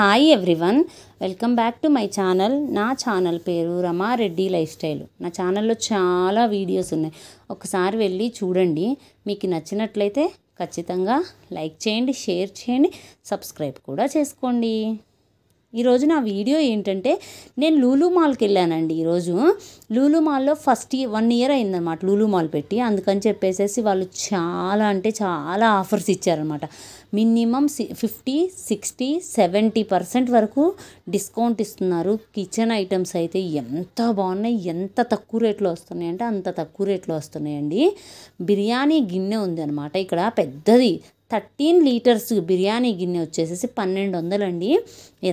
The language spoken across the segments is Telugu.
Hi everyone, welcome back to my channel. నా ఛానల్ పేరు రమారెడ్డి లైఫ్ స్టైల్. నా ఛానల్లో చాలా వీడియోస్ ఉన్నాయి, ఒకసారి వెళ్ళి చూడండి. మీకు నచ్చినట్లయితే ఖచ్చితంగా లైక్ చేయండి, షేర్ చేయండి, సబ్స్క్రైబ్ కూడా చేసుకోండి. ఈరోజు నా వీడియో ఏంటంటే, నేను లూలు మాల్కి వెళ్ళానండి. ఈరోజు లూలు మాల్లో ఫస్ట్ 1 ఇయర్ అయిందన్నమాట లూలు మాల్ పెట్టి. అందుకని చెప్పేసి వాళ్ళు చాలా అంటే చాలా ఆఫర్స్ ఇచ్చారనమాట. మినిమం 50, 60, 70% వరకు డిస్కౌంట్ ఇస్తున్నారు. కిచెన్ ఐటమ్స్ అయితే ఎంత బాగున్నాయి, ఎంత తక్కువ రేట్లో వస్తున్నాయి అంటే అంత తక్కువ రేట్లో వస్తున్నాయండి. బిర్యానీ గిన్నె ఉంది అనమాట ఇక్కడ, పెద్దది 13 లీటర్స్ బిర్యానీ గిన్నె వచ్చేసేసి 1200 అండి.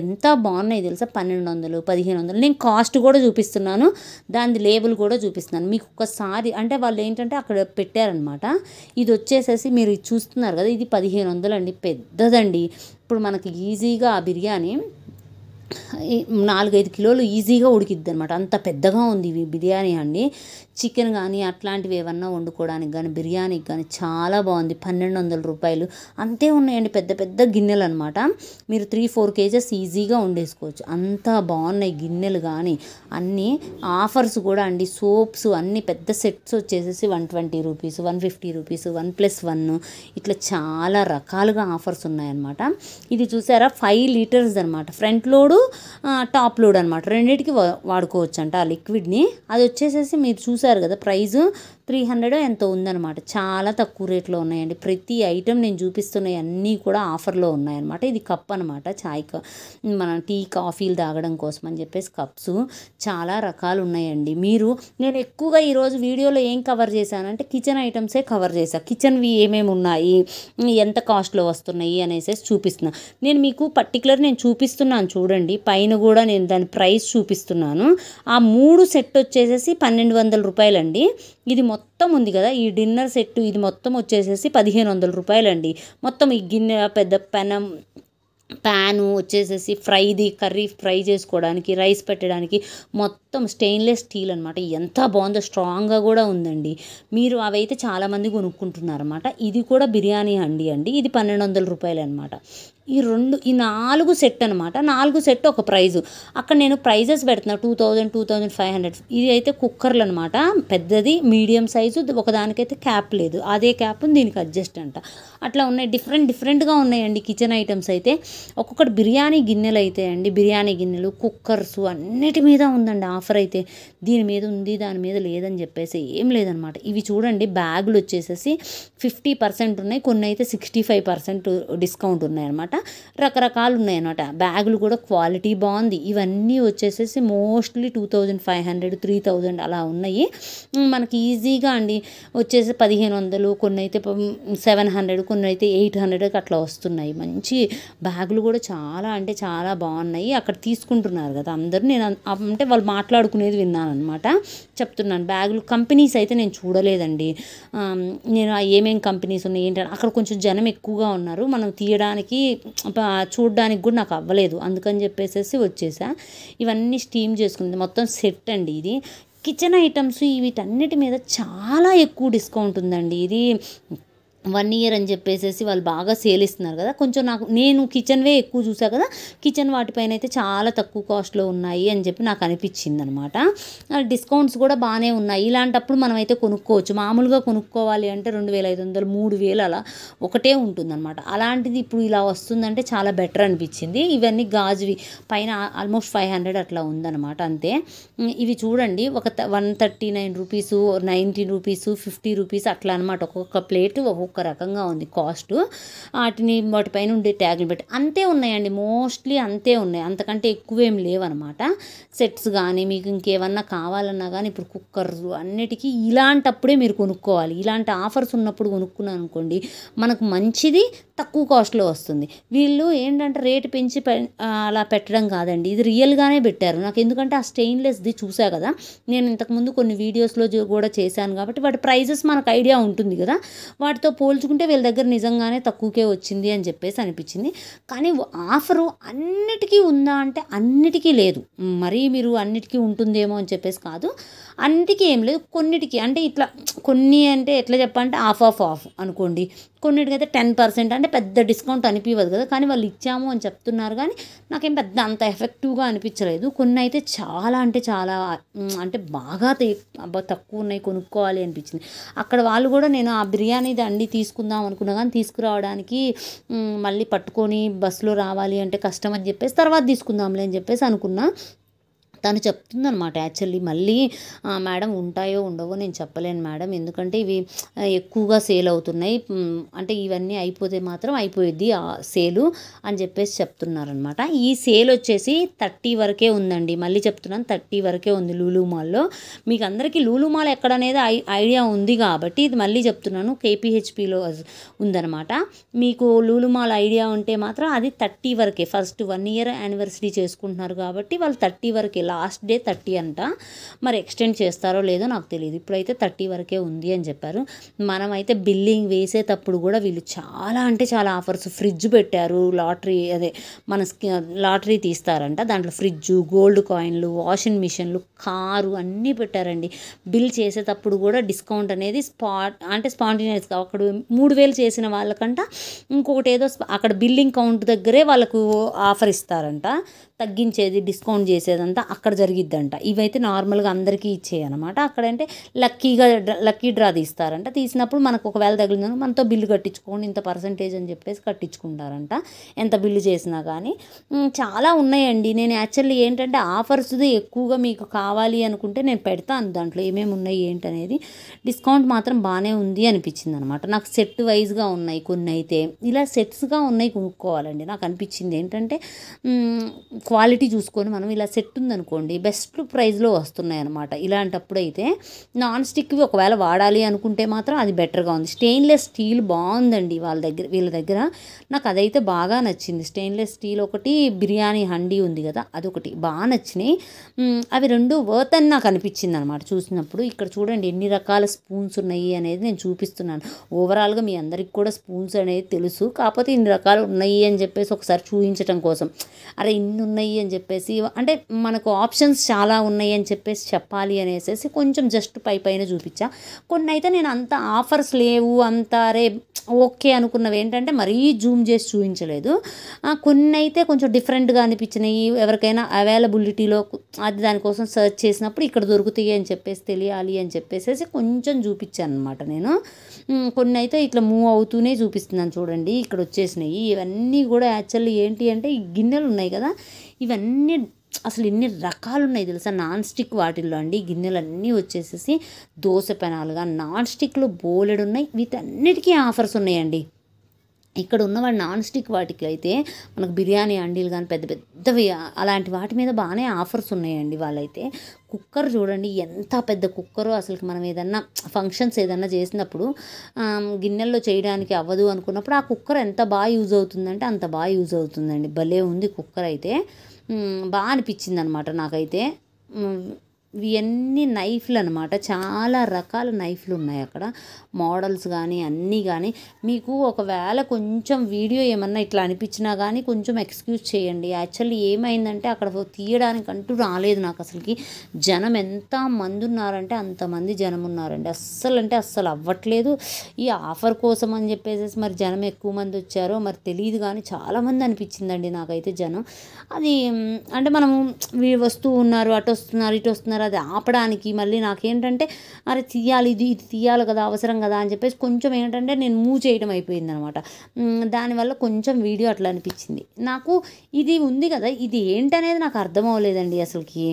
ఎంత బాగున్నాయి తెలుసా, 1200, 1500. నేను కాస్ట్ కూడా చూపిస్తున్నాను, దాని లేబుల్ కూడా చూపిస్తున్నాను మీకు ఒక్కసారి. అంటే వాళ్ళు ఏంటంటే అక్కడ పెట్టారనమాట. ఇది వచ్చేసేసి మీరు చూస్తున్నారు కదా, ఇది 1500 అండి, పెద్దదండి. ఇప్పుడు మనకి ఈజీగా ఆ బిర్యానీ 4-5 కిలోలు ఈజీగా ఉడికిద్ది అనమాట, అంత పెద్దగా ఉంది ఈ బిర్యానీ అండి. చికెన్ కానీ అట్లాంటివి ఏమన్నా వండుకోవడానికి కానీ బిర్యానీకి కానీ చాలా బాగుంది. 1200 రూపాయలు అంతే ఉన్నాయండి, పెద్ద పెద్ద గిన్నెలు అనమాట. మీరు 3-4 కేజెస్ ఈజీగా వండేసుకోవచ్చు, అంత బాగున్నాయి గిన్నెలు కానీ అన్నీ. ఆఫర్స్ కూడా అండి, సోప్స్ అన్నీ పెద్ద సెట్స్ వచ్చేసేసి 120 రూపీస్, 150 రూపీస్, 1+1 ఇట్లా చాలా రకాలుగా ఆఫర్స్ ఉన్నాయన్నమాట. ఇది చూసారా 5 లీటర్స్ అనమాట, ఫ్రంట్ లోడు టాప్ లోడ్ అనమాట, రెండింటికి వాడుకోవచ్చు అంట ఆ లిక్విడ్ని. అది వచ్చేసేసి మీరు చూసారు కదా, ప్రైజు 300 ఎంతో ఉందన్నమాట. చాలా తక్కువ రేట్లో ఉన్నాయండి. ప్రతి ఐటెం నేను చూపిస్తున్నాయి అన్నీ కూడా ఆఫర్లో ఉన్నాయన్నమాట. ఇది కప్ అనమాట, చాయ్ మన టీ కాఫీలు తాగడం కోసం అని చెప్పేసి కప్స్ చాలా రకాలు ఉన్నాయండి. నేను ఎక్కువగా ఈరోజు వీడియోలో ఏం కవర్ చేశానంటే కిచెన్ ఐటమ్సే కవర్ చేశాను. కిచెన్వి ఏమేమి ఉన్నాయి, ఎంత కాస్ట్లో వస్తున్నాయి అనేసి చూపిస్తున్నాను. నేను మీకు పర్టికులర్ నేను చూపిస్తున్నాను చూడండి, పైన కూడా నేను దాని ప్రైస్ చూపిస్తున్నాను. ఆ 3 సెట్ వచ్చేసేసి 1200 రూపాయలండి. ఇది మొత్తం ఉంది కదా, ఈ డిన్నర్ సెట్ ఇది మొత్తం వచ్చేసేసి 1500 రూపాయలండి. మొత్తం ఈ గిన్నె పెద్ద ప్యాను వచ్చేసేసి కర్రీ ఫ్రై చేసుకోవడానికి, రైస్ పెట్టడానికి మొత్తం స్టెయిన్లెస్ స్టీల్ అనమాట. ఎంత బాగుందో, స్ట్రాంగ్గా కూడా ఉందండి. మీరు అవైతే చాలామంది కొనుక్కుంటున్నారు అనమాట. ఇది కూడా బిర్యానీ అండి, ఇది 1200 రూపాయలు అనమాట. ఈ 4 సెట్ అనమాట. 4 సెట్ ఒక ప్రైజు. అక్కడ నేను ప్రైజెస్ పెడుతున్నా 2000, 2500. ఇది అయితే కుక్కర్లు అనమాట, పెద్దది మీడియం సైజు, ఒకదానికైతే క్యాప్ లేదు, అదే క్యాప్ దీనికి అడ్జస్ట్ అంట. అట్లా ఉన్నాయి, డిఫరెంట్గా ఉన్నాయండి కిచెన్ ఐటమ్స్ అయితే. ఒక్కొక్కటి బిర్యానీ గిన్నెలు అయితే అండి, బిర్యానీ గిన్నెలు, కుక్కర్స్ అన్నిటి మీద ఉందండి ఆఫర్ అయితే. దీని మీద ఉంది, దాని మీద లేదని చెప్పేసి ఏం లేదనమాట. ఇవి చూడండి, బ్యాగులు వచ్చేసేసి 50% ఉన్నాయి, కొన్ని అయితే 65% డిస్కౌంట్ ఉన్నాయన్నమాట. రకరకాలు ఉన్నాయన్నమాట. బ్యాగులు కూడా క్వాలిటీ బాగుంది. ఇవన్నీ వచ్చేసేసి మోస్ట్లీ 2500, 3000 అలా ఉన్నాయి. మనకి ఈజీగా అండి వచ్చేసి 1500, కొన్ని అయితే 700, కొన్ని అయితే 800 అట్లా వస్తున్నాయి. మంచి బ్యాగులు కూడా చాలా అంటే చాలా బాగున్నాయి. అక్కడ తీసుకుంటున్నారు కదా అందరూ, నేను అంటే వాళ్ళు మాట్లాడుకునేది విన్నాను అనమాట, చెప్తున్నాను. బ్యాగులు కంపెనీస్ అయితే నేను చూడలేదండి. నేను ఏమేమి కంపెనీస్ ఉన్నాయి ఏంటంటే అక్కడ కొంచెం జనం ఎక్కువగా ఉన్నారు, మనం తీయడానికి చూడడానికి కూడా నాకు అవ్వలేదు, అందుకని చెప్పేసి వచ్చేసా. ఇవన్నీ స్టీమ్ చేసుకుంది, మొత్తం సెట్ అండి ఇది. కిచెన్ ఐటమ్స్ వీటన్నిటి మీద చాలా ఎక్కువ డిస్కౌంట్ ఉందండి. ఇది 1 ఇయర్ అని చెప్పేసి వాళ్ళు బాగా సేల్ ఇస్తున్నారు కదా. కొంచెం నేను కిచెన్వే ఎక్కువ చూసా కదా, కిచెన్ వాటిపైన అయితే చాలా తక్కువ కాస్ట్లో ఉన్నాయి అని చెప్పి నాకు అనిపించింది అనమాట. డిస్కౌంట్స్ కూడా బాగానే ఉన్నాయి. ఇలాంటప్పుడు మనం అయితే కొనుక్కోవచ్చు. మామూలుగా కొనుక్కోవాలి అంటే 2500, 3000 అలా ఒకటే ఉంటుందన్నమాట. అలాంటిది ఇప్పుడు ఇలా వస్తుందంటే చాలా బెటర్ అనిపించింది. ఇవన్నీ గాజువి, పైన ఆల్మోస్ట్ 500 అట్లా ఉందన్నమాట, అంతే. ఇవి చూడండి, ఒక 139 రూపీస్, 90 రూపీస్, 50 రూపీస్ అట్లా అనమాట. ఒక్కొక్క ప్లేట్ ఒక్కొక్క రకంగా ఉంది కాస్ట్. వాటిపైన ఉండే ట్యాగ్లు పెట్టి అంతే ఉన్నాయండి, మోస్ట్లీ అంతే ఉన్నాయి, అంతకంటే ఎక్కువేం లేవన్నమాట. సెట్స్ కానీ మీకు ఇంకేమన్నా కావాలన్నా కానీ ఇప్పుడు కుక్కర్స్ అన్నిటికీ ఇలాంటప్పుడే మీరు కొనుక్కోవాలి. ఇలాంటి ఆఫర్స్ ఉన్నప్పుడు కొనుక్కున్నాను అనుకోండి, మనకు మంచిది తక్కువ కాస్ట్లో వస్తుంది. వీళ్ళు ఏంటంటే రేటు పెంచి అలా పెట్టడం కాదండి, ఇది రియల్గానే పెట్టారు నాకు. ఎందుకంటే ఆ స్టెయిన్లెస్ది చూసా కదా, నేను ఇంతకుముందు కొన్ని వీడియోస్లో కూడా చేశాను కాబట్టి వాటి ప్రైజెస్ మనకు ఐడియా ఉంటుంది కదా. వాటితో పోల్చుకుంటే వీళ్ళ దగ్గర నిజంగానే తక్కువకే వచ్చింది అని చెప్పేసి అనిపించింది. కానీ ఆఫరు అన్నిటికీ ఉందా అంటే అన్నిటికీ లేదు. మరీ మీరు అన్నిటికీ ఉంటుందేమో అని చెప్పేసి కాదు, అన్నిటికీ ఏం లేదు, కొన్నిటికి అంటే ఇట్లా కొన్ని అంటే ఎట్లా చెప్పాలంటే ఆఫ్ అనుకోండి, కొన్నిటికైతే 10% అంటే అంటే పెద్ద డిస్కౌంట్ అనిపించదు కదా, కానీ వాళ్ళు ఇచ్చాము అని చెప్తున్నారు కానీ నాకేం పెద్ద అంత ఎఫెక్టివ్గా అనిపించలేదు. కొన్ని అయితే చాలా అంటే చాలా అంటే బాగా తక్కువ ఉన్నాయి, కొనుక్కోవాలి అనిపించింది. అక్కడ వాళ్ళు కూడా నేను ఆ బిర్యానీది అండి తీసుకుందాం అనుకున్నా కానీ తీసుకురావడానికి మళ్ళీ పట్టుకొని బస్సులో రావాలి అంటే కష్టం అని చెప్పేసి తర్వాత తీసుకుందాంలే అని చెప్పేసి అనుకున్నా. తను చెప్తుందనమాట యాక్చువల్లీ మళ్ళీ మేడం ఉంటాయో ఉండవో నేను చెప్పలేను మేడం, ఎందుకంటే ఇవి ఎక్కువగా సేల్ అవుతున్నాయి, అంటే ఇవన్నీ అయిపోతే మాత్రం అయిపోయిద్ది ఆ సేలు అని చెప్పేసి చెప్తున్నారనమాట. ఈ సేల్ వచ్చేసి 30 వరకే ఉందండి, మళ్ళీ చెప్తున్నాను 30 వరకే ఉంది లూలు మాల్లో. మీకు అందరికీ లూలు మాల్ ఎక్కడనేది ఐడియా ఉంది కాబట్టి ఇది మళ్ళీ చెప్తున్నాను, KPHPలో ఉందనమాట. మీకు లూలు మాల్ ఐడియా ఉంటే మాత్రం అది 30 వరకే, ఫస్ట్ 1 year యానివర్సరీ చేసుకుంటున్నారు కాబట్టి వాళ్ళు 30 వరకే, లాస్ట్ డే 30 అంట, మరి ఎక్స్టెండ్ చేస్తారో లేదో నాకు తెలియదు. ఇప్పుడైతే 30 వరకే ఉంది అని చెప్పారు. మనమైతే బిల్లింగ్ వేసేటప్పుడు కూడా వీళ్ళు చాలా అంటే చాలా ఆఫర్స్, ఫ్రిడ్జ్ పెట్టారు, మన లాటరీ తీస్తారంట, దాంట్లో ఫ్రిడ్జు, గోల్డ్ కాయిన్లు, వాషింగ్ మిషన్లు, కారు అన్నీ పెట్టారండి. బిల్ చేసేటప్పుడు కూడా డిస్కౌంట్ అనేది స్పాంటేనియస్గా అక్కడ 3000 చేసిన వాళ్ళకంట ఇంకొకటి ఏదో అక్కడ బిల్లింగ్ కౌంట్ దగ్గరే వాళ్ళకు ఆఫర్ ఇస్తారంట, తగ్గించేది డిస్కౌంట్ చేసేదంతా అక్కడ జరిగిద్దంట. ఇవైతే నార్మల్గా అందరికీ ఇచ్చేయనమాట. అక్కడంటే లక్కీ డ్రా తీస్తారంట, తీసినప్పుడు మనకు ఒకవేళ తగిలిందని మనతో బిల్లు కట్టించుకోండి ఇంత పర్సంటేజ్ అని చెప్పేసి కట్టించుకుంటారంట, ఎంత బిల్లు చేసినా కానీ. చాలా ఉన్నాయండి. నేను యాక్చువల్లీ ఏంటంటే ఆఫర్స్ది ఎక్కువగా మీకు కావాలి అనుకుంటే నేను పెడతాను, దాంట్లో ఏమేమి ఉన్నాయి ఏంటనేది. డిస్కౌంట్ మాత్రం బాగానే ఉంది అనిపించింది అనమాట నాకు. సెట్ వైజ్గా ఉన్నాయి కొన్ని, అయితే ఇలా సెట్స్గా ఉన్నాయి కొనుక్కోవాలండి. నాకు అనిపించింది ఏంటంటే క్వాలిటీ చూసుకొని మనం ఇలా సెట్ ఉందనుకోండి బెస్ట్ ప్రైస్లో వస్తున్నాయి అనమాట. ఇలాంటప్పుడు అయితే నాన్ స్టిక్వి ఒకవేళ వాడాలి అనుకుంటే మాత్రం అది బెటర్గా ఉంది. స్టెయిన్లెస్ స్టీల్ బాగుందండి వీళ్ళ దగ్గర, నాకు అదైతే బాగా నచ్చింది. స్టెయిన్లెస్ స్టీల్ ఒకటి, బిర్యానీ హండీ ఉంది కదా అదొకటి బాగా నచ్చినాయి. అవి రెండు వర్త్ అని నాకు అనిపించింది అనమాట చూసినప్పుడు. ఇక్కడ చూడండి ఎన్ని రకాల స్పూన్స్ ఉన్నాయి అనేది నేను చూపిస్తున్నాను. ఓవరాల్గా మీ అందరికి కూడా స్పూన్స్ అనేది తెలుసు, కాకపోతే ఇన్ని రకాలు ఉన్నాయి అని చెప్పేసి ఒకసారి చూపించడం కోసం, అరే ఇన్ని ఉన్నాయి అని చెప్పేసి, అంటే మనకు ఆప్షన్స్ చాలా ఉన్నాయి అని చెప్పేసి చెప్పాలి అనేసి కొంచెం జస్ట్ పైన చూపించా. కొన్ని అయితే నేను అంత ఆఫర్స్ లేవు అంత అరే ఓకే అనుకున్నవి ఏంటంటే మరీ జూమ్ చేసి చూపించలేదు. కొన్ని అయితే కొంచెం డిఫరెంట్గా అనిపించినాయి, ఎవరికైనా అవైలబిలిటీలో అది దానికోసం సెర్చ్ చేసినప్పుడు ఇక్కడ దొరుకుతాయి అని చెప్పేసి తెలియాలి అని చెప్పేసి కొంచెం చూపించాను అనమాట నేను. కొన్ని అయితే ఇట్లా మూవ్ అవుతూనే చూపిస్తున్నాను చూడండి, ఇక్కడ వచ్చేసినాయి. ఇవన్నీ కూడా యాక్చువల్లీ ఏంటి అంటే ఈ గిన్నెలు ఉన్నాయి కదా, ఇవన్నీ అసలు ఎన్ని రకాలు ఉన్నాయి తెలుసా నాన్ స్టిక్ వాటిల్లో అండి. గిన్నెలన్నీ వచ్చేసేసి దోశ పెనాలుగా నాన్ స్టిక్లో బోలెడు ఉన్నాయి, వీటన్నిటికీ ఆఫర్స్ ఉన్నాయండి. ఇక్కడ ఉన్నవాడు నాన్ స్టిక్ వాటికి అయితే మనకు బిర్యానీ అండీలు కానీ పెద్ద పెద్దవి అలాంటి వాటి మీద బాగానే ఆఫర్స్ ఉన్నాయండి. వాళ్ళైతే కుక్కర్ చూడండి ఎంత పెద్ద కుక్కరో, అసలు మనం ఏదన్నా ఫంక్షన్స్ ఏదన్నా చేసినప్పుడు గిన్నెల్లో చేయడానికి అవ్వదు అనుకున్నప్పుడు ఆ కుక్కర్ ఎంత బాగా యూజ్ అవుతుందంటే అంత బాగా యూజ్ అవుతుందండి. భలే ఉంది కుక్కర్ అయితే, బాగా అనిపించింది అనమాట నాకైతే. ఇవన్నీ నైఫ్లు అనమాట, చాలా రకాల నైఫ్లు ఉన్నాయి అక్కడ, మోడల్స్ కానీ అన్నీ కానీ. మీకు ఒకవేళ కొంచెం వీడియో ఏమన్నా ఇట్లా అనిపించినా కానీ కొంచెం ఎక్స్క్యూజ్ చేయండి. యాక్చువల్లీ ఏమైందంటే అక్కడ తీయడానికి అంటూ రాలేదు నాకు. అసలుకి జనం ఎంత మంది ఉన్నారంటే అంతమంది జనం ఉన్నారండి, అస్సలు అవ్వట్లేదు. ఈ ఆఫర్ కోసం అని చెప్పేసి మరి జనం ఎక్కువ మంది వచ్చారో మరి తెలియదు కానీ చాలామంది అనిపించిందండి నాకైతే జనం. అది అంటే మనము వస్తూ ఉన్నారు, అటు వస్తున్నారు ఇటు వస్తున్నారు, అది ఆపడానికి మళ్ళీ నాకేంటంటే అరే తీయాలి, ఇది తీయాలి కదా, అవసరం కదా అని చెప్పేసి కొంచెం ఏంటంటే నేను మూవ్ చేయడం అయిపోయింది అనమాట. దానివల్ల కొంచెం వీడియో అట్లా అనిపించింది నాకు. ఇది ఉంది కదా, ఇది ఏంటనేది నాకు అర్థం అవ్వలేదండి అసలుకి.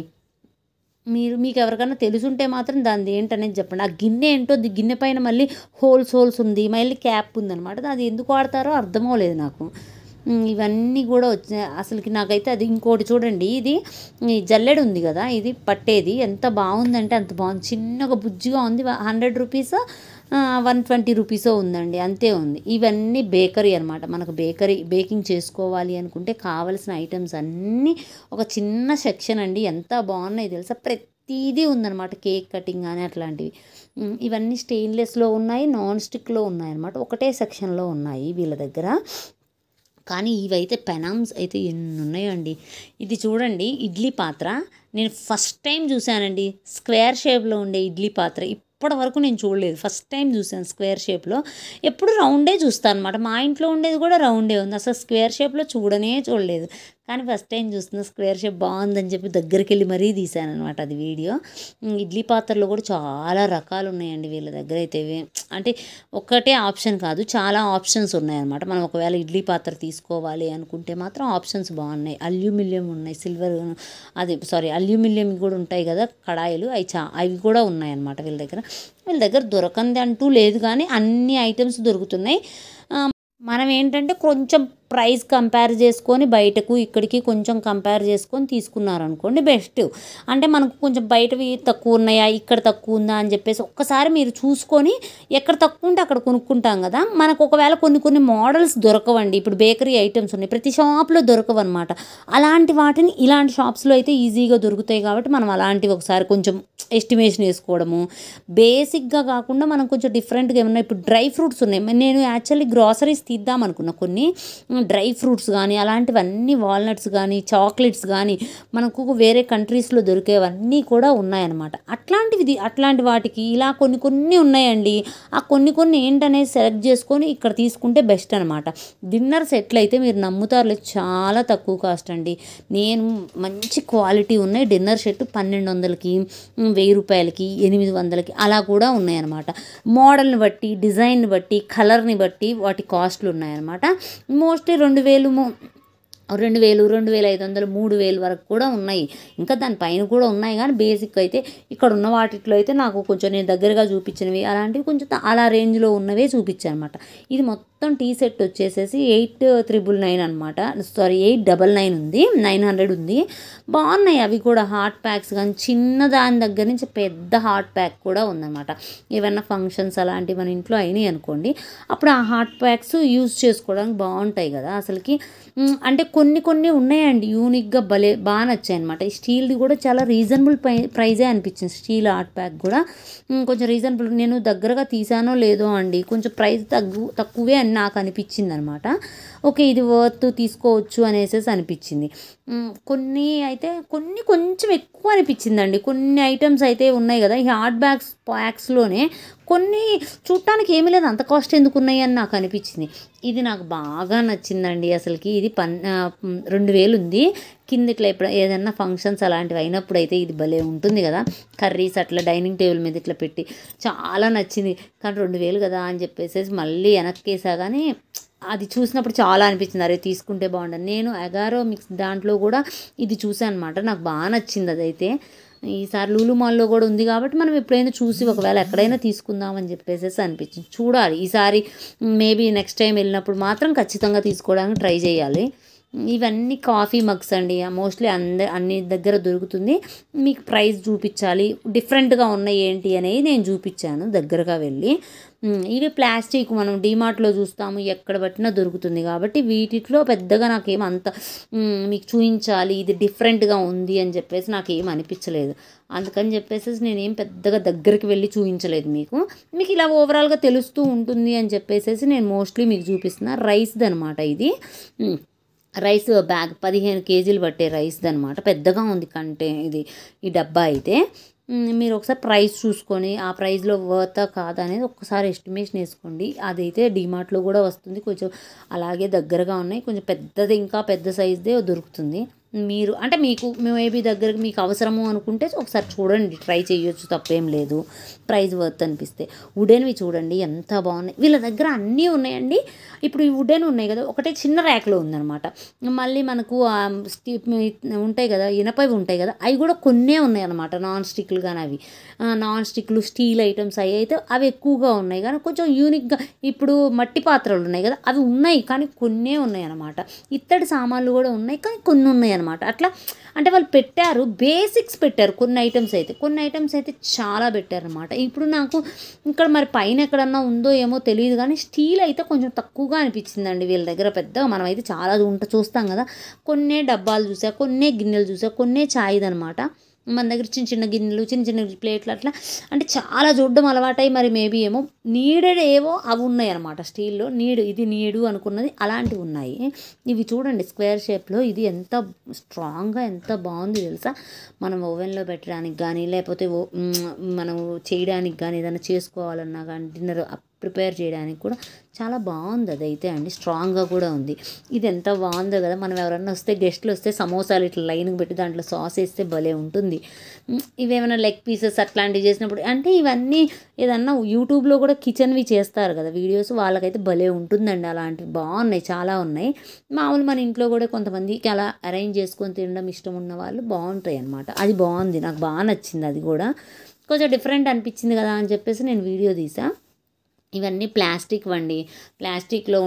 మీకు ఎవరికైనా తెలుసుంటే మాత్రం దాని ఏంటనేది చెప్పండి. ఆ గిన్నె ఏంటో, గిన్నె పైన మళ్ళీ హోల్స్ ఉంది, మళ్ళీ క్యాప్ ఉందనమాట. అది ఎందుకు వాడతారో అర్థం అవ్వలేదు నాకు. ఇవన్నీ కూడా వచ్చాయి అసలుకి నాకైతే. అది ఇంకోటి చూడండి, ఇది జల్లెడ ఉంది కదా, ఇది పట్టేది ఎంత బాగుందంటే అంత బాగుంది, చిన్నగా బుజ్జిగా ఉంది. 100 రూపీస్ 120 రూపీసో ఉందండి, అంతే ఉంది. ఇవన్నీ బేకరీ అనమాట. మనకు బేకింగ్ చేసుకోవాలి అనుకుంటే కావలసిన ఐటమ్స్ అన్నీ ఒక చిన్న సెక్షన్ అండి. ఎంత బాగున్నాయి తెలుసా, ప్రతిదీ ఉందన్నమాట. కేక్ కటింగ్ కానీ అట్లాంటివి. ఇవన్నీ స్టెయిన్లెస్లో ఉన్నాయి, నాన్ స్టిక్లో ఉన్నాయి అనమాట. ఒకటే సెక్షన్లో ఉన్నాయి వీళ్ళ దగ్గర. కానీ ఇవైతే పెనామ్స్ అయితే ఎన్ని ఉన్నాయండి. ఇది చూడండి ఇడ్లీ పాత్ర, నేను ఫస్ట్ టైం చూశానండి స్క్వేర్ షేప్లో ఉండే ఇడ్లీ పాత్ర. అప్పటి వరకు నేను చూడలేదు, ఫస్ట్ టైం చూసాను స్క్వేర్ షేప్లో. ఎప్పుడు రౌండే చూస్తాను అనమాట, మా ఇంట్లో ఉండేది కూడా రౌండే ఉంది, అసలు స్క్వేర్ షేప్లో చూడలేదు. కానీ ఫస్ట్ టైం చూస్తున్న స్క్వేర్ షేప్ బాగుందని చెప్పి దగ్గరికి వెళ్ళి మరీ తీసాను అనమాట అది వీడియో. ఇడ్లీ పాత్రలో కూడా చాలా రకాలు ఉన్నాయండి వీళ్ళ దగ్గర అయితే. అంటే ఒక్కటే ఆప్షన్ కాదు, చాలా ఆప్షన్స్ ఉన్నాయన్నమాట. మనం ఒకవేళ ఇడ్లీ పాత్ర తీసుకోవాలి అనుకుంటే మాత్రం ఆప్షన్స్ బాగున్నాయి. అల్యూమినియం ఉన్నాయి, సిల్వర్ అల్యూమినియం కూడా ఉంటాయి కదా కడాయిలు, అవి కూడా ఉన్నాయన్నమాట వీళ్ళ దగ్గర దొరకంది అంటూ లేదు, కానీ అన్ని ఐటమ్స్ దొరుకుతున్నాయి. మనం ఏంటంటే కొంచెం ప్రైస్ కంపేర్ చేసుకొని బయటకు ఇక్కడికి కొంచెం కంపేర్ చేసుకొని తీసుకున్నారనుకోండి బెస్ట్. అంటే మనకు కొంచెం బయటవి తక్కువ ఉన్నాయా, ఇక్కడ తక్కువ ఉందా అని చెప్పేసి ఒక్కసారి మీరు చూసుకొని ఎక్కడ తక్కువ ఉంటే అక్కడ కొనుక్కుంటాం కదా. మనకు ఒకవేళ కొన్ని మోడల్స్ దొరకవండి, ఇప్పుడు బేకరీ ఐటమ్స్ ఉన్నాయి, ప్రతి షాప్లో దొరకవు అనమాట. అలాంటి వాటిని ఇలాంటి షాప్స్లో అయితే ఈజీగా దొరుకుతాయి కాబట్టి మనం అలాంటివి ఒకసారి కొంచెం ఎస్టిమేషన్ వేసుకోవడము. బేసిక్గా కాకుండా మనం కొంచెం డిఫరెంట్గా ఏమన్నా, ఇప్పుడు డ్రై ఫ్రూట్స్ ఉన్నాయి, నేను యాక్చువల్లీ గ్రాసరీస్ తీద్దాం అనుకున్నా, కొన్ని డ్రై ఫ్రూట్స్ కానీ అలాంటివన్నీ, వాల్నట్స్ కానీ చాక్లెట్స్ కానీ మనకు వేరే కంట్రీస్లో దొరికేవన్నీ కూడా ఉన్నాయన్నమాట. అట్లాంటి వాటికి ఇలా కొన్ని ఉన్నాయండి. ఆ కొన్ని ఏంటనేది సెలెక్ట్ చేసుకొని ఇక్కడ తీసుకుంటే బెస్ట్ అనమాట. డిన్నర్ సెట్లు అయితే మీరు నమ్ముతారులేదు, చాలా తక్కువ కాస్ట్ అండి. నేను మంచి క్వాలిటీ ఉన్నాయి డిన్నర్ సెట్ 1200కి, 1000 రూపాయలకి, 800కి అలా కూడా ఉన్నాయన్నమాట. మోడల్ని బట్టి, డిజైన్ని బట్టి, కలర్ని బట్టి వాటి కాస్ట్లు ఉన్నాయన్నమాట. మోస్ట్లీ 2000, 2500, 3000 వరకు కూడా ఉన్నాయి. ఇంకా దానిపైన కూడా ఉన్నాయి, కానీ బేసిక్ అయితే ఇక్కడ ఉన్న వాటిలో అయితే నాకు కొంచెం నేను దగ్గరగా చూపించినవి అలాంటివి కొంచెం అలా రేంజ్లో ఉన్నవే చూపించాను అనమాట. ఇది మొత్తం టీ సెట్ వచ్చేసేసి 899 అనమాట, 899 ఉంది, 900 ఉంది. బాగున్నాయి అవి కూడా, హాట్ ప్యాక్స్ కానీ చిన్న దాని దగ్గర నుంచి పెద్ద హాట్ ప్యాక్ కూడా ఉందన్నమాట. ఏమన్నా ఫంక్షన్స్ అలాంటివి మన ఇంట్లో అయినాయి అనుకోండి, అప్పుడు ఆ హాట్ ప్యాక్స్ యూజ్ చేసుకోవడానికి బాగుంటాయి కదా అసలుకి. అంటే కొన్ని ఉన్నాయండి యూనిక్గా, బాగా నచ్చాయి అనమాట. ఈ స్టీల్ది కూడా చాలా రీజనబుల్ ప్రైజే అనిపించింది, స్టీల్ హాట్ ప్యాక్ కూడా కొంచెం రీజనబుల్. నేను దగ్గరగా తీసానో లేదో అండి, కొంచెం ప్రైస్ తక్కువే అని నాకు అనిపించింది అనమాట. ఓకే, ఇది వర్త్ తీసుకోవచ్చు అనేసి అనిపించింది. కొన్ని అయితే కొంచెం ఎక్కువ అనిపించిందండి. కొన్ని ఐటమ్స్ అయితే ఉన్నాయి కదా ఈ హాట్ ప్యాక్స్లోనే, కొన్ని చూడటానికి ఏమీ లేదు, అంత కాస్ట్ ఎందుకు ఉన్నాయి అని నాకు అనిపించింది. ఇది నాకు బాగా నచ్చిందండి అసలుకి. ఇది 2000 ఉంది. కింద ఇట్లా ఇప్పుడు ఏదైనా ఫంక్షన్స్ అలాంటివి అయినప్పుడు అయితే ఇది భలే ఉంటుంది కదా, కర్రీస్ అట్లా డైనింగ్ టేబుల్ మీద ఇట్లా పెట్టి, చాలా నచ్చింది. కానీ 2000 కదా అని చెప్పేసి మళ్ళీ వెనక్కేసా, కానీ అది చూసినప్పుడు చాలా అనిపించింది, అరే తీసుకుంటే బాగుండదు. నేను అగారో మిక్స్ దాంట్లో కూడా ఇది చూసాను అనమాట, నాకు బాగా నచ్చింది అదైతే. ఈసారి లూలు మాల్లో కూడా ఉంది కాబట్టి మనం ఎప్పుడైనా చూసి ఒకవేళ ఎక్కడైనా తీసుకుందామని చెప్పేసి అనిపించింది. చూడాలి ఈసారి, మేబీ నెక్స్ట్ టైం వెళ్ళినప్పుడు మాత్రం ఖచ్చితంగా తీసుకోవడానికి ట్రై చేయాలి. ఇవన్నీ కాఫీ మగ్స్ అండి, మోస్ట్లీ అన్ని దగ్గర దొరుకుతుంది. మీకు ప్రైస్ చూపించాలి, డిఫరెంట్గా ఉన్నాయి ఏంటి అనేది నేను చూపించాను దగ్గరగా వెళ్ళి. ఇవి ప్లాస్టిక్ మనం డీమార్ట్లో చూస్తాము, ఎక్కడ పట్టినా దొరుకుతుంది కాబట్టి వీటిలో పెద్దగా నాకేం అంత మీకు చూపించాలి ఇది డిఫరెంట్గా ఉంది అని చెప్పేసి నాకేం అనిపించలేదు. అందుకని చెప్పేసి నేనేం పెద్దగా దగ్గరికి వెళ్ళి చూపించలేదు. మీకు ఇలా ఓవరాల్గా తెలుస్తూ ఉంటుంది అని చెప్పేసి నేను మోస్ట్లీ మీకు చూపిస్తున్నా. రైస్ది అనమాట ఇది, రైస్ బ్యాగ్ 15 కేజీలు పట్టే రైస్ది అనమాట, పెద్దగా ఉంది కంటే ఈ డబ్బా అయితే. మీరు ఒకసారి ప్రైస్ చూసుకొని ఆ ప్రైస్లో వర్తా కాదా అనేది ఒక్కసారి ఎస్టిమేషన్ వేసుకోండి. అదైతే డీమార్ట్లో కూడా వస్తుంది, కొంచెం అలాగే దగ్గరగా ఉన్నాయి, కొంచెం పెద్దది ఇంకా పెద్ద సైజ్దే దొరుకుతుంది. మీరు అంటే మీకు మేబీ దగ్గరకు మీకు అవసరము అనుకుంటే ఒకసారి చూడండి, ట్రై చేయొచ్చు, తప్పేం లేదు. ప్రైస్ వర్త్ అనిపిస్తే. వుడెన్వి చూడండి ఎంత బాగున్నాయి, వీళ్ళ దగ్గర అన్నీ ఉన్నాయండి. ఇప్పుడు ఈ వుడెన్ ఉన్నాయి కదా, ఒకటే చిన్న ర్యాక్లో ఉందన్నమాట. మళ్ళీ మనకు ఉంటాయి కదా, ఇనపవి ఉంటాయి కదా, అవి కూడా కొన్నే ఉన్నాయి అనమాట, నాన్ స్టిక్లు. కానీ అవి నాన్ స్టిక్లు స్టీల్ ఐటమ్స్ అయితే అవి ఎక్కువగా ఉన్నాయి, కానీ కొంచెం యూనిక్గా ఇప్పుడు మట్టి పాత్రలు ఉన్నాయి కదా అవి ఉన్నాయి, కానీ కొన్నే ఉన్నాయి అనమాట. ఇత్తడి సామాన్లు కూడా ఉన్నాయి, కానీ కొన్ని ఉన్నాయి అనమాట. అట్లా అంటే వాళ్ళు పెట్టారు, బేసిక్స్ పెట్టారు కొన్ని ఐటమ్స్ అయితే చాలా పెట్టారు అనమాట. ఇప్పుడు నాకు ఇక్కడ మరి పైన ఎక్కడన్నా ఉందో ఏమో తెలియదు, కానీ స్టీల్ అయితే కొంచెం తక్కువగా అనిపించిందండి వీళ్ళ దగ్గర. పెద్దగా మనం అయితే చాలా చూస్తాం కదా, కొన్నే డబ్బాలు చూసా, కొన్నే గిన్నెలు చూసా, కొన్నే ఛాయ్ది అనమాట. మన దగ్గర చిన్న చిన్న గిన్నెలు చిన్న చిన్న ప్లేట్లు అట్లా అంటే చాలా చూడడం అలవాటై మరి మేబీ ఏమో నీడెడ్ ఏవో అవి ఉన్నాయి అనమాట స్టీల్లో ఇది నీడు అనుకున్నది అలాంటివి ఉన్నాయి. ఇవి చూడండి స్క్వేర్ షేప్లో ఇది ఎంత స్ట్రాంగ్గా ఎంత బాగుంది తెలుసా. మనం ఓవెన్లో పెట్టడానికి కానీ లేకపోతే మనం చేయడానికి కానీ ఏదైనా చేసుకోవాలన్నా కానీ డిన్నర్ ప్రిపేర్ చేయడానికి కూడా చాలా బాగుంది అదైతే అండి. స్ట్రాంగ్గా కూడా ఉంది. ఇది ఎంత బాగుందో కదా. మనం ఎవరన్నా వస్తే గెస్ట్లు వస్తే సమోసాలు ఇట్లా లైన్కి పెట్టి దాంట్లో సాస్ వేస్తే భలే ఉంటుంది. ఇవేమైనా లెగ్ పీసెస్ అట్లాంటివి చేసినప్పుడు అంటే ఇవన్నీ ఏదన్నా యూట్యూబ్లో కూడా కిచెన్వి చేస్తారు కదా వీడియోస్, వాళ్ళకైతే భలే ఉంటుందండి. అలాంటివి బాగున్నాయి, చాలా ఉన్నాయి. మామూలు మన ఇంట్లో కూడా కొంతమందికి అలా అరేంజ్ చేసుకొని తినడం ఇష్టం ఉన్న వాళ్ళు బాగుంటాయి అన్నమాట. అది బాగుంది, నాకు బాగా నచ్చింది. అది కూడా కొంచెం డిఫరెంట్ అనిపించింది కదా అని చెప్పేసి నేను వీడియో తీసా. ఇవన్నీ ప్లాస్టిక్ వండి, ప్లాస్టిక్లో